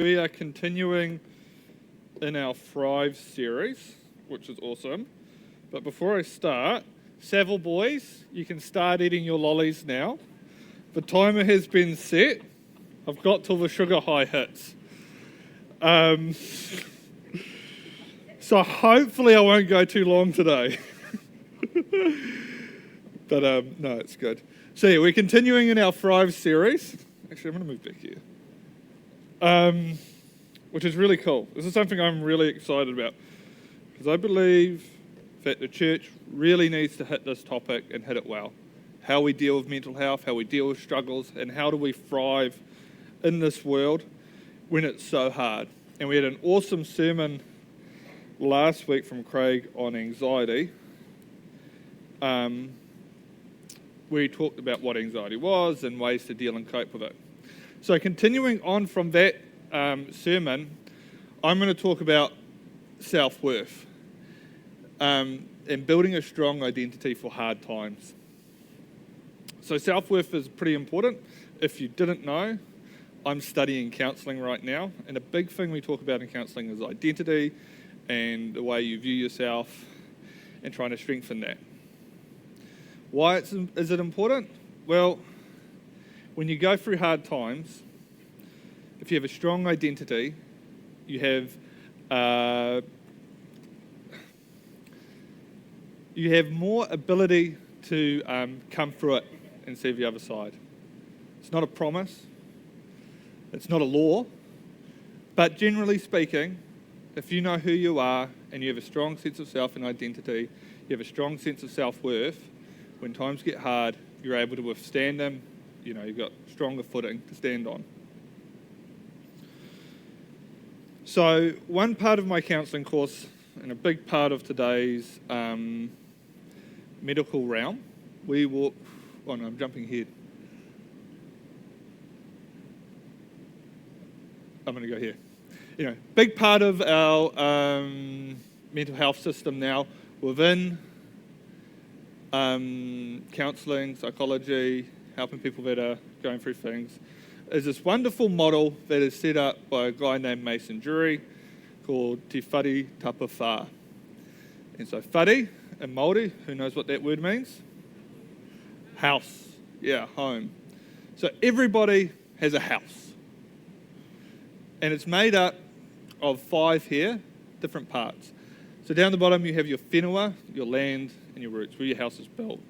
We are continuing in our Thrive series, which is awesome. But before I start, Savile boys, you can start eating your lollies now. The timer has been set. I've got till the sugar high hits. So hopefully I won't go too long today. But no, it's good. So yeah, we're continuing in our Thrive series. Actually, I'm going to move back here. Which is really cool. This is something I'm really excited about because I believe that the church really needs to hit this topic and hit it well. How we deal with mental health, how we deal with struggles, and how do we thrive in this world when it's so hard. And we had an awesome sermon last week from Craig on anxiety. We talked about what anxiety was and ways to deal and cope with it. So continuing on from that sermon, I'm going to talk about self-worth and building a strong identity for hard times. So self-worth is pretty important. If you didn't know, I'm studying counselling right now, and a big thing we talk about in counselling is identity and the way you view yourself and trying to strengthen that. Why is it important? Well, when you go through hard times, if you have a strong identity, you have more ability to come through it and see the other side. It's not a promise. It's not a law. But generally speaking, if you know who you are and you have a strong sense of self and identity, you have a strong sense of self-worth, when times get hard, you're able to withstand them. You know, you've got stronger footing to stand on. So one part of my counselling course and a big part of today's medical realm, I'm jumping ahead. I'm going to go here. You know, big part of our mental health system now within counselling, psychology, helping people that are going through things, is this wonderful model that is set up by a guy named Mason Drury called Te Whare Tapa Whā. And so whare in Māori, who knows what that word means? House. Yeah, home. So everybody has a house. And it's made up of 5 here, different parts. So down the bottom you have your whenua, your land, and your roots, where your house is built,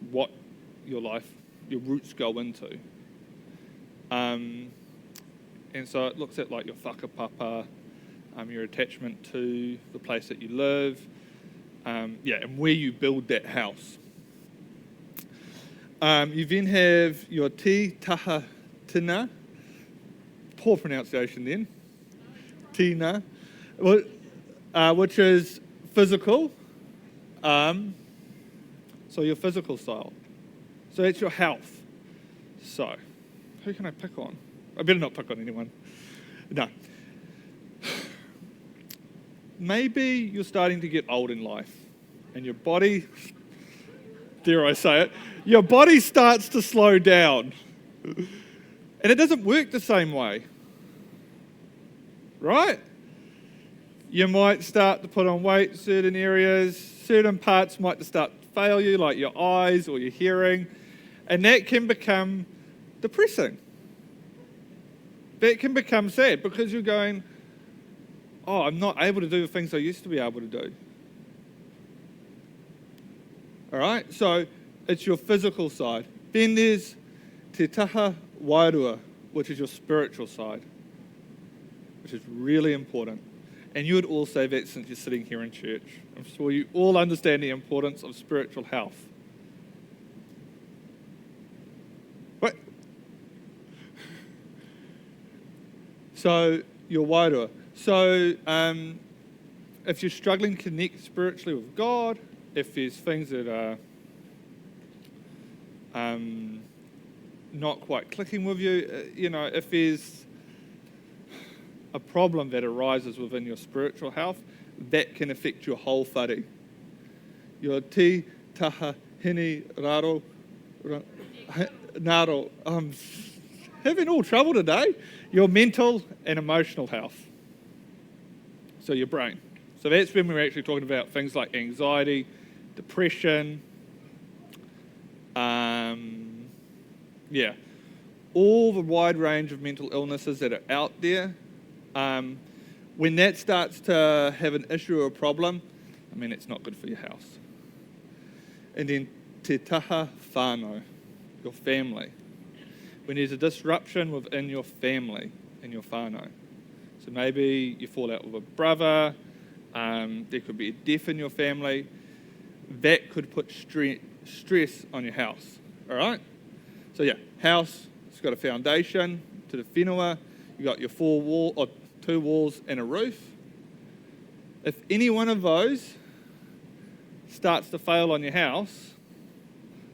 what your roots go into. And so it looks at like your whakapapa, your attachment to the place that you live, and where you build that house. You then have your te taha tina, poor pronunciation then, tina, which is physical, so your physical style. So that's your health. So, who can I pick on? I better not pick on anyone. No. Maybe you're starting to get old in life and your body, dare I say it, your body starts to slow down. And it doesn't work the same way. Right? You might start to put on weight in certain areas, certain parts might start to fail you, like your eyes or your hearing, and that can become depressing. That can become sad because you're going, I'm not able to do the things I used to be able to do. All right, so it's your physical side. Then there's te taha wairua, which is your spiritual side, which is really important. And you would all say that since you're sitting here in church. I'm sure you all understand the importance of spiritual health. What? So, your wairua. So, if you're struggling to connect spiritually with God, if there's things that are not quite clicking with you, if there's a problem that arises within your spiritual health, that can affect your whole whare. Your te taha hini raro, naro, having all trouble today. Your mental and emotional health. So your brain. So that's when we're actually talking about things like anxiety, depression, all the wide range of mental illnesses that are out there. When that starts to have an issue or a problem, it's not good for your house. And then te taha whānau, your family. When there's a disruption within your family and your whānau. So maybe you fall out with a brother, there could be a death in your family. That could put stress on your house, all right? So house, it's got a foundation to the whenua. You got your 2 walls and a roof. If any one of those starts to fail on your house,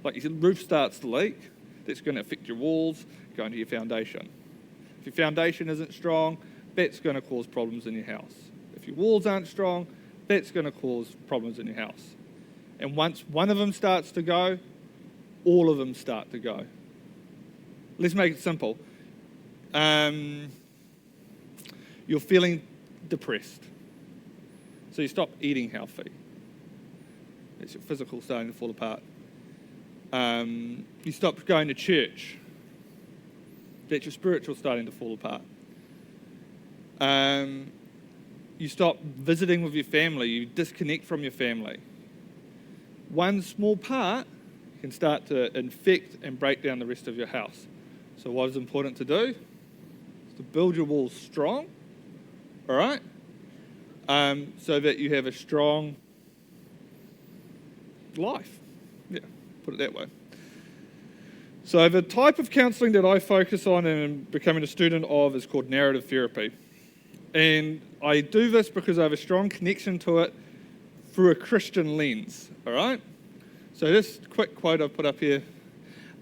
like your roof starts to leak, that's going to affect your walls, going to your foundation. If your foundation isn't strong, that's going to cause problems in your house. If your walls aren't strong, that's going to cause problems in your house. And once one of them starts to go, all of them start to go. Let's make it simple. You're feeling depressed. So you stop eating healthy. It's your physical starting to fall apart. You stop going to church. That's your spiritual starting to fall apart. You stop visiting with your family. You disconnect from your family. One small part can start to infect and break down the rest of your house. So what is important to do is to build your walls strong, all right? So that you have a strong life. Yeah, put it that way. So the type of counselling that I focus on and becoming a student of is called narrative therapy. And I do this because I have a strong connection to it through a Christian lens, all right? So this quick quote I've put up here: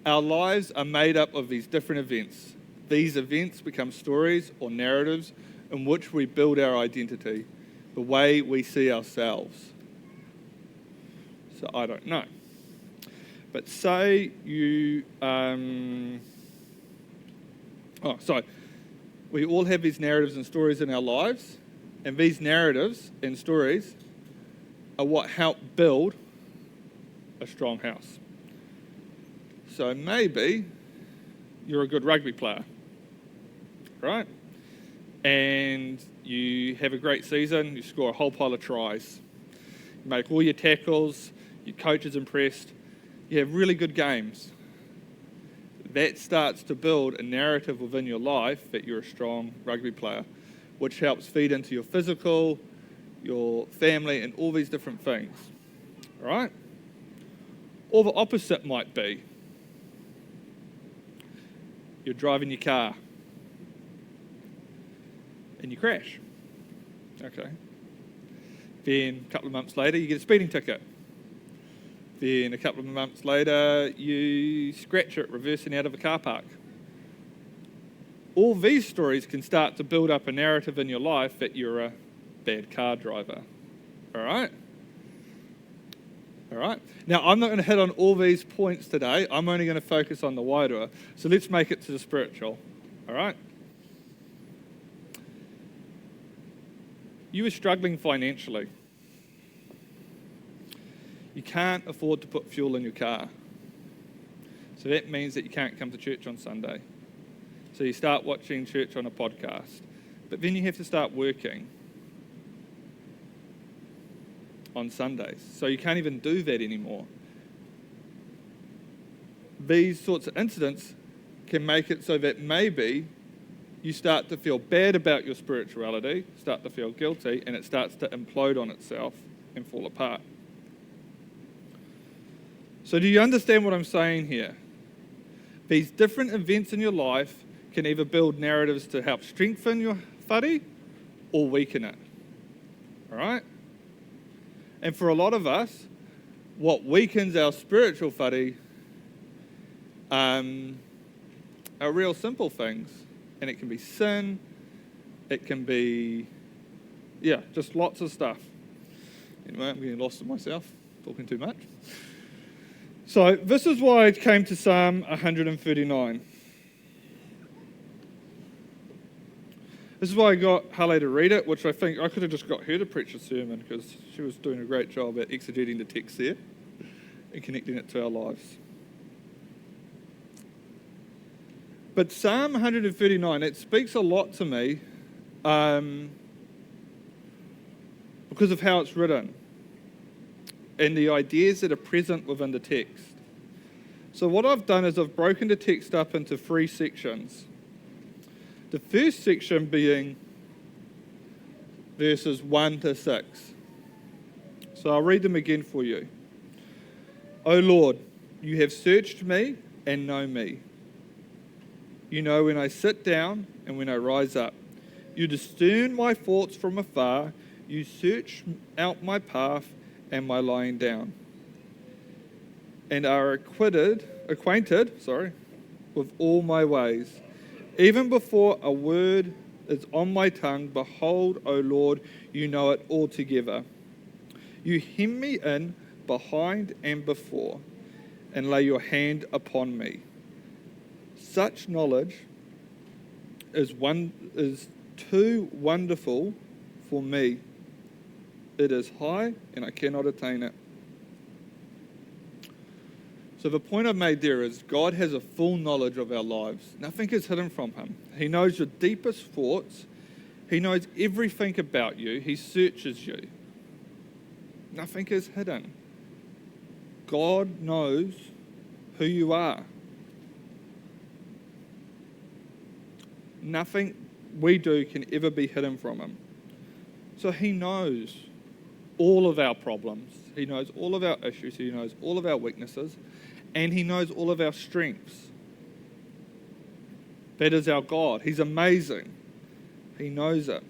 our lives are made up of these different events. These events become stories or narratives in which we build our identity, the way we see ourselves. So I don't know. But say you, we all have these narratives and stories in our lives, and these narratives and stories are what help build a strong house. So maybe you're a good rugby player, right? And you have a great season, you score a whole pile of tries, you make all your tackles, your coach is impressed, you have really good games. That starts to build a narrative within your life that you're a strong rugby player, which helps feed into your physical, your family, and all these different things, all right? Or the opposite might be, you're driving your car and you crash. Okay. Then a couple of months later, you get a speeding ticket. Then a couple of months later, you scratch it reversing out of a car park. All these stories can start to build up a narrative in your life that you're a bad car driver. All right? All right? Now, I'm not going to hit on all these points today. I'm only going to focus on the wider. So let's make it to the spiritual. All right? You were struggling financially. You can't afford to put fuel in your car. So that means that you can't come to church on Sunday. So you start watching church on a podcast. But then you have to start working on Sundays. So you can't even do that anymore. These sorts of incidents can make it so that maybe you start to feel bad about your spirituality, start to feel guilty, and it starts to implode on itself and fall apart. So do you understand what I'm saying here? These different events in your life can either build narratives to help strengthen your whare or weaken it. All right? And for a lot of us, what weakens our spiritual whare are real simple things. And it can be sin, it can be, just lots of stuff. Anyway, I'm getting lost in myself, talking too much. So this is why I came to Psalm 139. This is why I got Harley to read it, which I think I could have just got her to preach a sermon because she was doing a great job at exegeting the text there and connecting it to our lives. But Psalm 139, it speaks a lot to me because of how it's written and the ideas that are present within the text. So what I've done is I've broken the text up into 3 sections. The first section being verses 1 to 6. So I'll read them again for you. O Lord, you have searched me and know me. You know when I sit down and when I rise up. You discern my thoughts from afar. You search out my path and my lying down, and are acquainted with all my ways. Even before a word is on my tongue, behold, O Lord, you know it altogether. You hem me in behind and before, and lay your hand upon me. Such knowledge is too wonderful for me. It is high, and I cannot attain it. So the point I've made there is God has a full knowledge of our lives. Nothing is hidden from him. He knows your deepest thoughts. He knows everything about you. He searches you. Nothing is hidden. God knows who you are. Nothing we do can ever be hidden from him. So he knows all of our problems. He knows all of our issues. He knows all of our weaknesses. And he knows all of our strengths. That is our God. He's amazing. He knows it.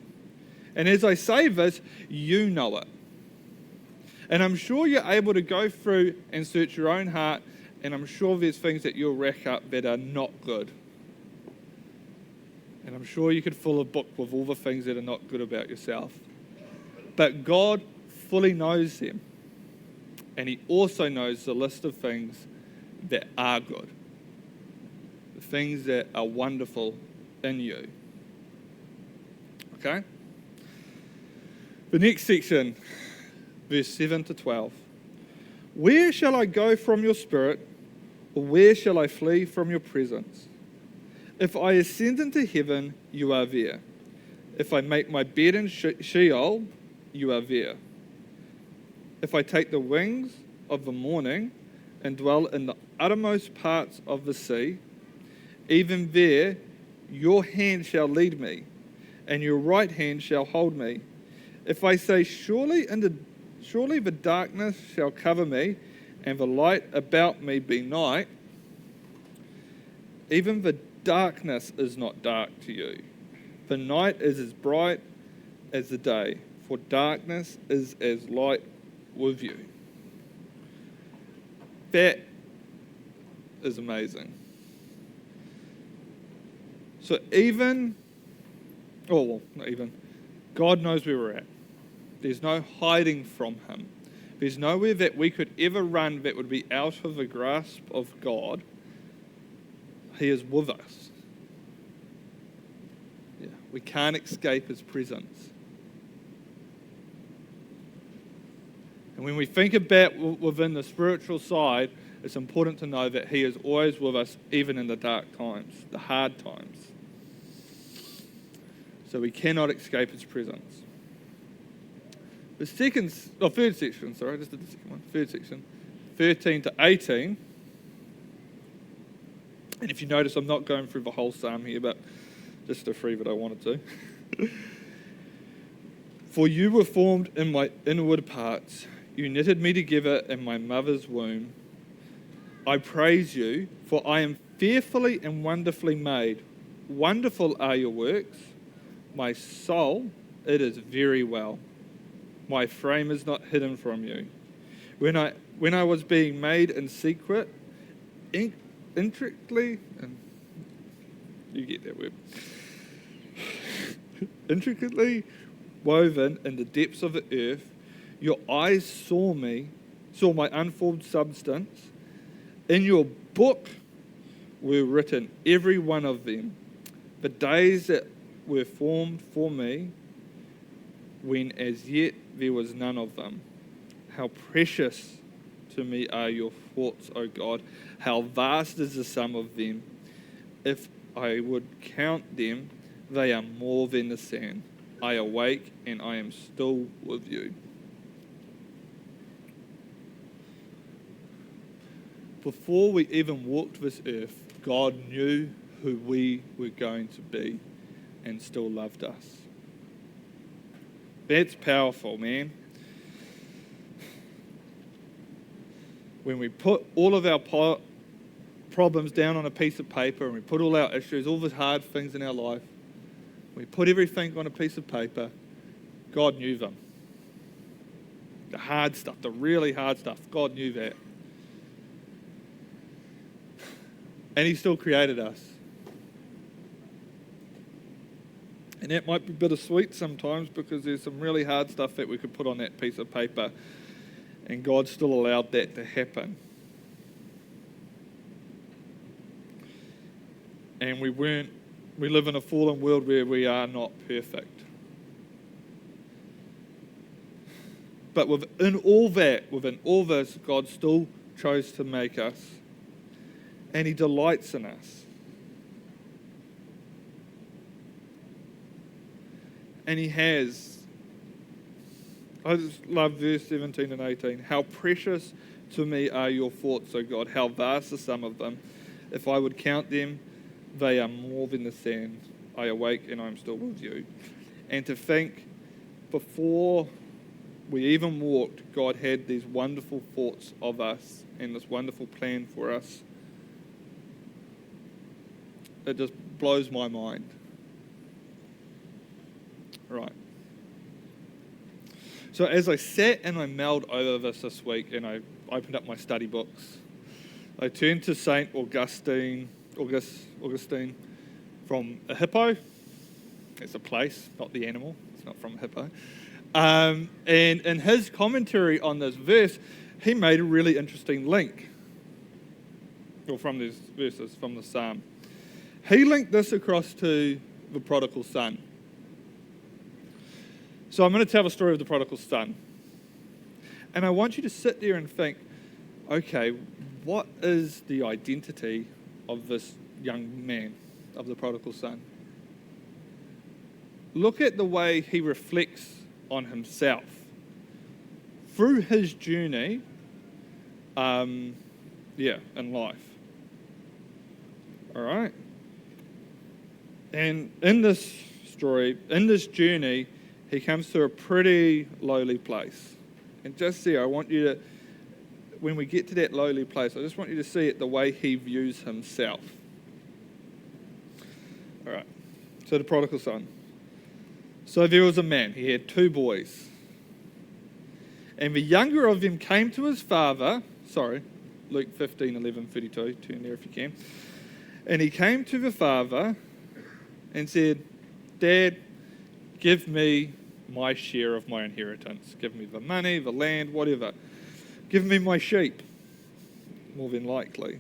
And as I say this, you know it. And I'm sure you're able to go through and search your own heart, and I'm sure there's things that you'll rack up that are not good. And I'm sure you could fill a book with all the things that are not good about yourself. But God fully knows them. And he also knows the list of things that are good. The things that are wonderful in you. Okay? The next section, verse 7 to 12. Where shall I go from your spirit, or where shall I flee from your presence? If I ascend into heaven, you are there. If I make my bed in Sheol, you are there. If I take the wings of the morning and dwell in the uttermost parts of the sea, even there your hand shall lead me, and your right hand shall hold me. If I say, surely the darkness shall cover me, and the light about me be night, even the darkness is not dark to you. The night is as bright as the day, for darkness is as light with you. That is amazing. So God knows where we're at. There's no hiding from him. There's nowhere that we could ever run that would be out of the grasp of God. He is with us. Yeah, we can't escape his presence. And when we think about within the spiritual side, it's important to know that he is always with us, even in the dark times, the hard times. So we cannot escape his presence. The third section, I just did the second one. Third section, 13 to 18. And if you notice, I'm not going through the whole psalm here, but just the 3 that I wanted to. For you were formed in my inward parts. You knitted me together in my mother's womb. I praise you, for I am fearfully and wonderfully made. Wonderful are your works. My soul, it is very well. My frame is not hidden from you. When I was being made in secret, intricately, you get that word, intricately woven in the depths of the earth, your eyes saw my unformed substance. In your book were written, every one of them, the days that were formed for me, when as yet there was none of them. How precious to me are your thoughts, O God. How vast is the sum of them. If I would count them, they are more than the sand. I awake and I am still with you. Before we even walked this earth, God knew who we were going to be and still loved us. That's powerful, man. When we put all of our problems down on a piece of paper and we put all our issues, all the hard things in our life, we put everything on a piece of paper, God knew them. The hard stuff, the really hard stuff, God knew that. And He still created us. And that might be bittersweet sometimes because there's some really hard stuff that we could put on that piece of paper, and God still allowed that to happen. And we live in a fallen world where we are not perfect. But within all this, God still chose to make us, and He delights in us. And He has. I just love verse 17 and 18. How precious to me are your thoughts, O God. How vast the sum of them. If I would count them, they are more than the sand. I awake and I am still with you. And to think, before we even walked, God had these wonderful thoughts of us and this wonderful plan for us. It just blows my mind. Right. So as I sat and I mulled over this week and I opened up my study books, I turned to St. Augustine from a hippo. It's a place, not the animal. It's not from a hippo. And in his commentary on this verse, he made a really interesting link. Or from these verses, from the psalm. He linked this across to the prodigal son. So I'm going to tell the story of the prodigal son. And I want you to sit there and think, okay, what is the identity of this young man, of the prodigal son? Look at the way he reflects on himself through his journey in life. All right? And in this story, in this journey, he comes to a pretty lowly place. And just there, I want you to, when we get to that lowly place, I just want you to see it the way he views himself. All right, so the prodigal son. So there was a man, he had 2 boys. And the younger of them came to his father, Luke 15:11-32, turn there if you can. And he came to the father and said, Dad, give me my share of my inheritance. Give me the money, the land, whatever. Give me my sheep, more than likely.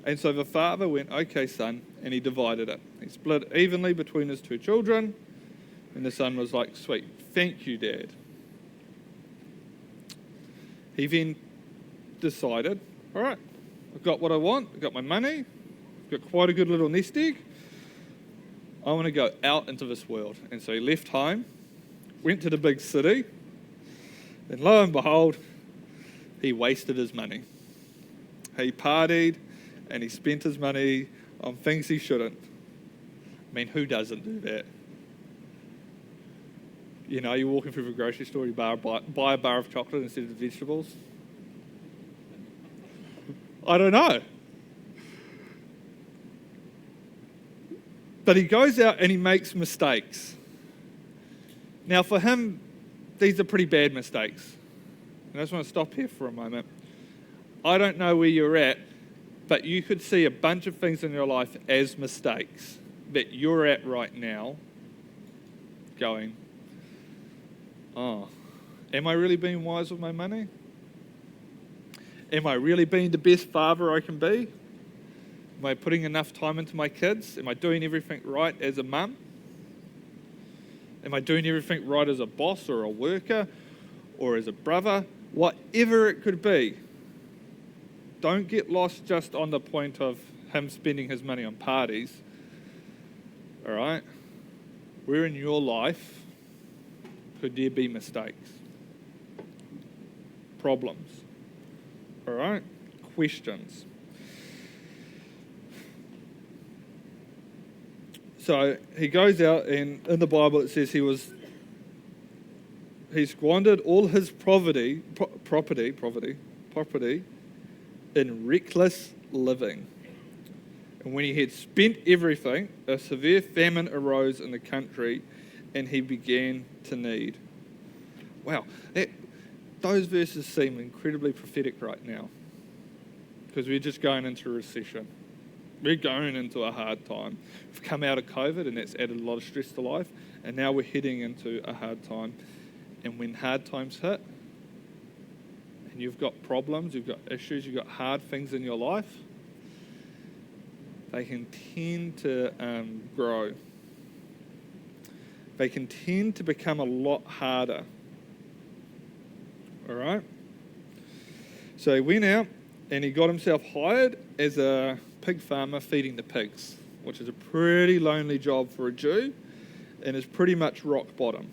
And so the father went, okay, son, and he divided it. He split evenly between his 2 children, and the son was like, sweet, thank you, Dad. He then decided, all right, I've got what I want, I've got my money, I've got quite a good little nest egg. I want to go out into this world. And so he left home, went to the big city, and lo and behold, he wasted his money. He partied and he spent his money on things he shouldn't. I mean, who doesn't do that? You know, you're walking through the grocery store, you buy a bar of chocolate instead of vegetables. I don't know. But he goes out and he makes mistakes. Now for him, these are pretty bad mistakes. And I just want to stop here for a moment. I don't know where you're at, but you could see a bunch of things in your life as mistakes that you're at right now going, oh, am I really being wise with my money? Am I really being the best father I can be? Am I putting enough time into my kids? Am I doing everything right as a mum? Am I doing everything right as a boss or a worker or as a brother? Whatever it could be. Don't get lost just on the point of him spending his money on parties. All right? Where in your life could there be mistakes? Problems? All right? Questions. So he goes out, and in the Bible it says he squandered all his property in reckless living. And when he had spent everything, a severe famine arose in the country, and he began to need. Wow, those verses seem incredibly prophetic right now, because we're just going into a recession. We're going into a hard time. We've come out of COVID, and that's added a lot of stress to life, and now we're heading into a hard time. And when hard times hit, and you've got problems, you've got issues, you've got hard things in your life, they can tend to grow. They can tend to become a lot harder. All right? So he went out and he got himself hired as a pig farmer feeding the pigs, which is a pretty lonely job for a Jew and is pretty much rock bottom.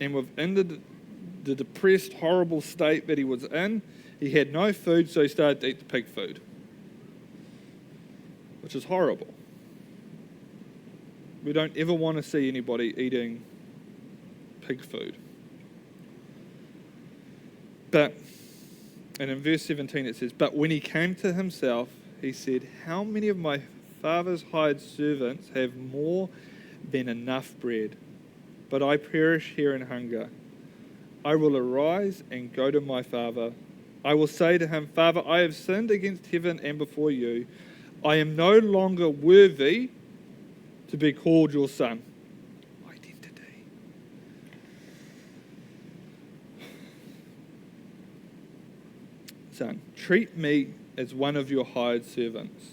And within the depressed, horrible state that he was in, he had no food, so he started to eat the pig food, which is horrible. We don't ever want to see anybody eating pig food. But, and in verse 17 it says, "But when he came to himself, he said, 'How many of my father's hired servants have more than enough bread? But I perish here in hunger. I will arise and go to my father. I will say to him, Father, I have sinned against heaven and before you. I am no longer worthy to be called your son.'" Identity. "Son, treat me as one of your hired servants."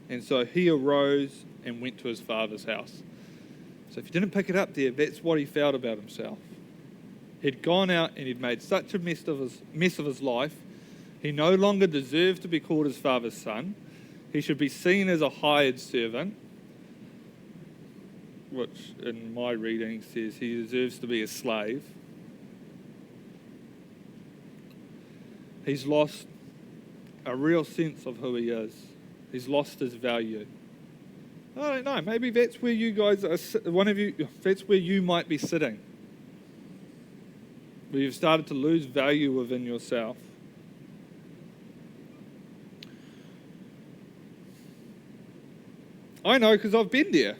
And so he arose and went to his father's house. So if you didn't pick it up there, that's what he felt about himself. He'd gone out and he'd made such a mess of his life. He no longer deserved to be called his father's son. He should be seen as a hired servant, which in my reading says he deserves to be a slave. He's lost a real sense of who he is. He's lost his value. I don't know, maybe that's where you guys are, that's where you might be sitting. Where you've started to lose value within yourself. I know because I've been there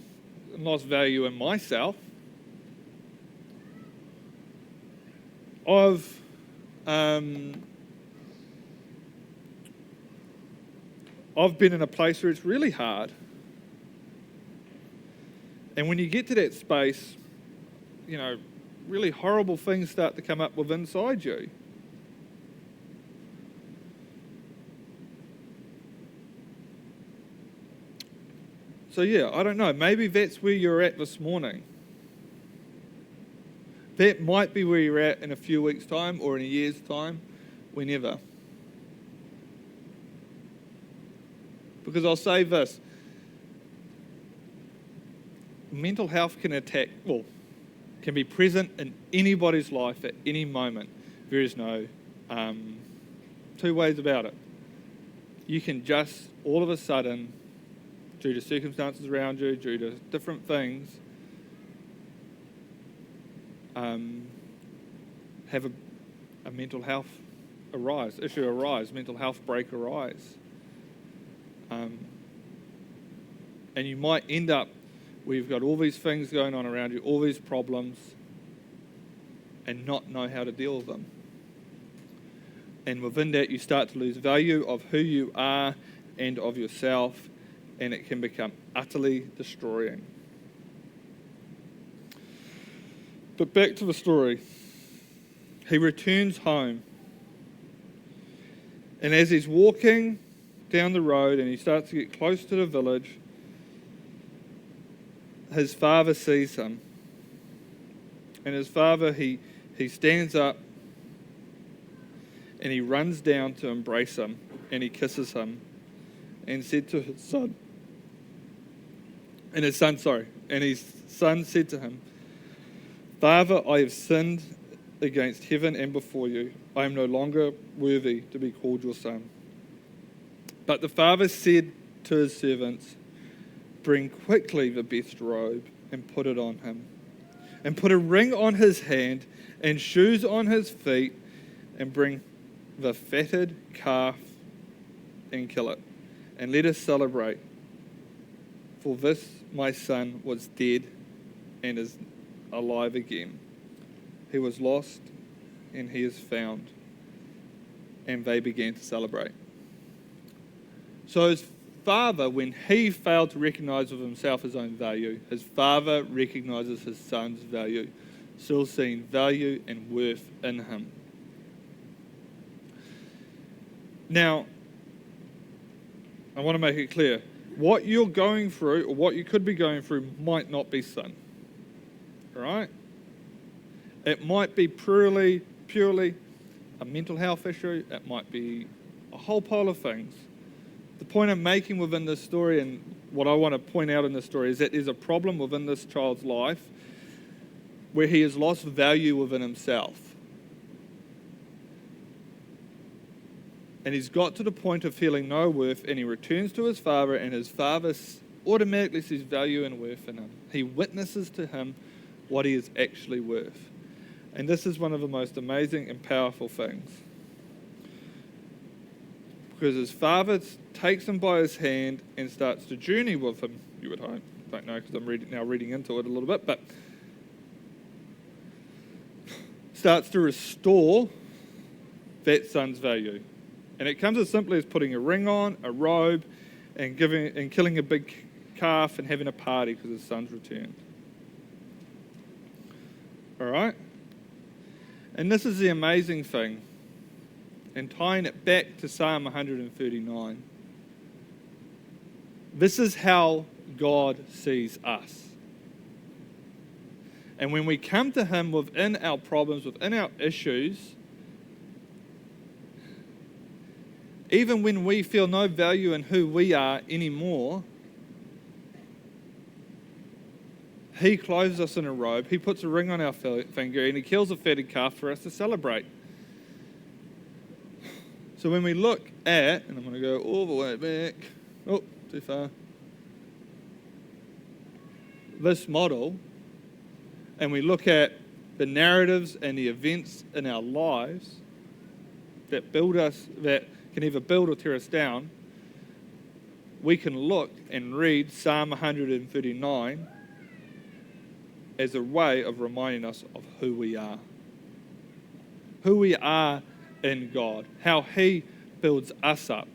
and lost value in myself. I've been in a place where it's really hard. And when you get to that space, really horrible things start to come up within inside you. So I don't know, maybe that's where you're at this morning. That might be where you're at in a few weeks' time or in a year's time, whenever. Because I'll say this, mental health can be present in anybody's life at any moment. There is no two ways about it. You can just all of a sudden, due to circumstances around you, due to different things, have a mental health issue arise, mental health break arise. And you might end up where you've got all these things going on around you, all these problems, and not know how to deal with them. And within that, you start to lose value of who you are and of yourself, and it can become utterly destroying. But back to the story. He returns home. And as he's walking down the road and he starts to get close to the village, his father sees him. And his father, he stands up and he runs down to embrace him and he kisses him and said to his son, and his son said to him, "Father, I have sinned against heaven and before you. I am no longer worthy to be called your son." But the father said to his servants, "Bring quickly the best robe and put it on him, and put a ring on his hand and shoes on his feet, and bring the fatted calf and kill it, and let us celebrate. For this my son was dead and is alive again. He was lost and he is found." And they began to celebrate. So his father, when he failed to recognize of himself his own value, his father recognizes his son's value, still seeing value and worth in him. Now, I want to make it clear, what you're going through, or what you could be going through, might not be sin. All right? It might be purely a mental health issue. It might be a whole pile of things. The point I'm making within this story, and what I want to point out in this story, is that there's a problem within this child's life where he has lost value within himself. And he's got to the point of feeling no worth, and he returns to his father, and his father automatically sees value and worth in him. He witnesses to him what he is actually worth. And this is one of the most amazing and powerful things. Because his father takes him by his hand and starts to journey with him, you would hope. I don't know because I'm reading into it a little bit, but starts to restore that son's value. And it comes as simply as putting a ring on, a robe, and killing a big calf and having a party because his son's returned. All right? And this is the amazing thing. And tying it back to Psalm 139. This is how God sees us. And when we come to him within our problems, within our issues, even when we feel no value in who we are anymore, he clothes us in a robe, he puts a ring on our finger, and he kills a fatted calf for us to celebrate. So when we look at, and I'm going to go all the way back, oh, too far, this model, and we look at the narratives and the events in our lives that build us, that can either build or tear us down, we can look and read Psalm 139 as a way of reminding us of who we are. Who we are in God, how he builds us up.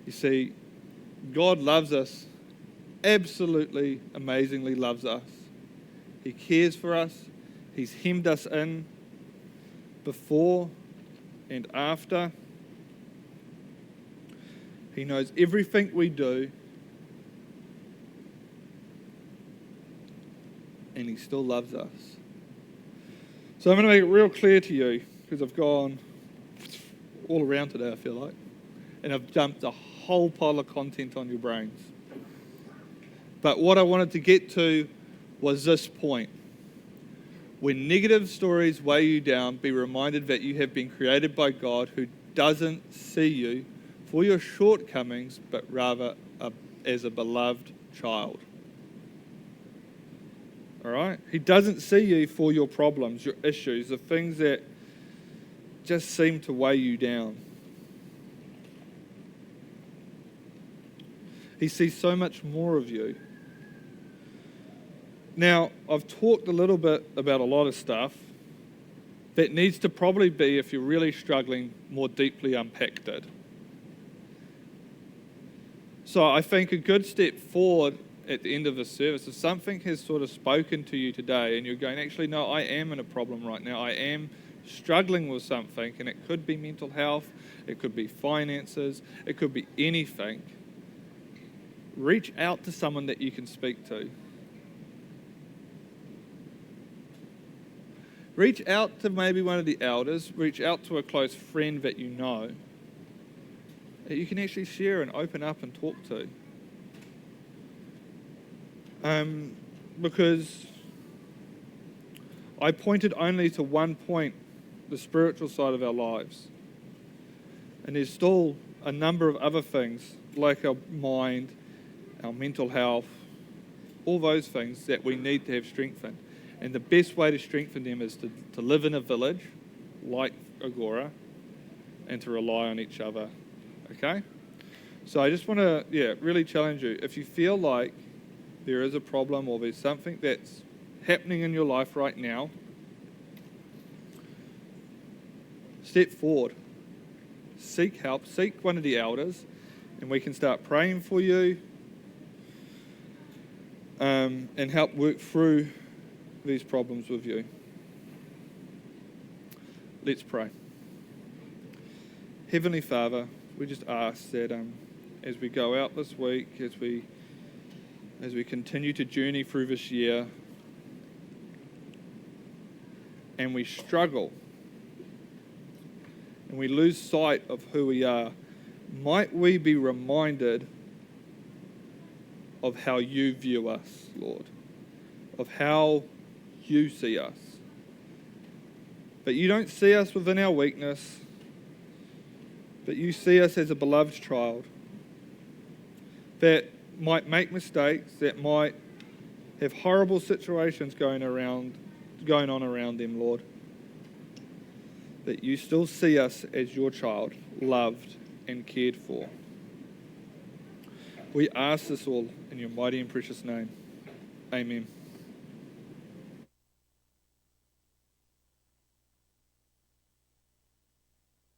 You see, God loves us, absolutely amazingly loves us. He cares for us. He's hemmed us in before and after. He knows everything we do, and he still loves us. So I'm going to make it real clear to you, because I've gone all around today, I feel like, and I've dumped a whole pile of content on your brains. But what I wanted to get to was this point. When negative stories weigh you down, be reminded that you have been created by God, who doesn't see you for your shortcomings, but rather as a beloved child. All right? He doesn't see you for your problems, your issues, the things that just seem to weigh you down. He sees so much more of you. Now, I've talked a little bit about a lot of stuff that needs to probably be, if you're really struggling, more deeply unpacked. So I think a good step forward at the end of the service, if something has sort of spoken to you today and you're going, actually, no, I am in a problem right now. I am struggling with something, and it could be mental health, it could be finances, it could be anything, reach out to someone that you can speak to. Reach out to maybe one of the elders, reach out to a close friend that you know, that you can actually share and open up and talk to. Because I pointed only to one point, the spiritual side of our lives. And there's still a number of other things, like our mind, our mental health, all those things that we need to have strengthened. And the best way to strengthen them is to live in a village, like Agora, and to rely on each other, okay? So I just want to, really challenge you. If you feel like there is a problem or there's something that's happening in your life right now, step forward. Seek help. Seek one of the elders, and we can start praying for you and help work through these problems with you. Let's pray. Heavenly Father, we just ask that as we go out this week, as we continue to journey through this year, and we struggle, and we lose sight of who we are, might we be reminded of how you view us, Lord, of how you see us. But you don't see us within our weakness, but you see us as a beloved child that might make mistakes, that might have horrible situations going on around them, Lord. But you still see us as your child, loved and cared for. We ask this all in your mighty and precious name. Amen.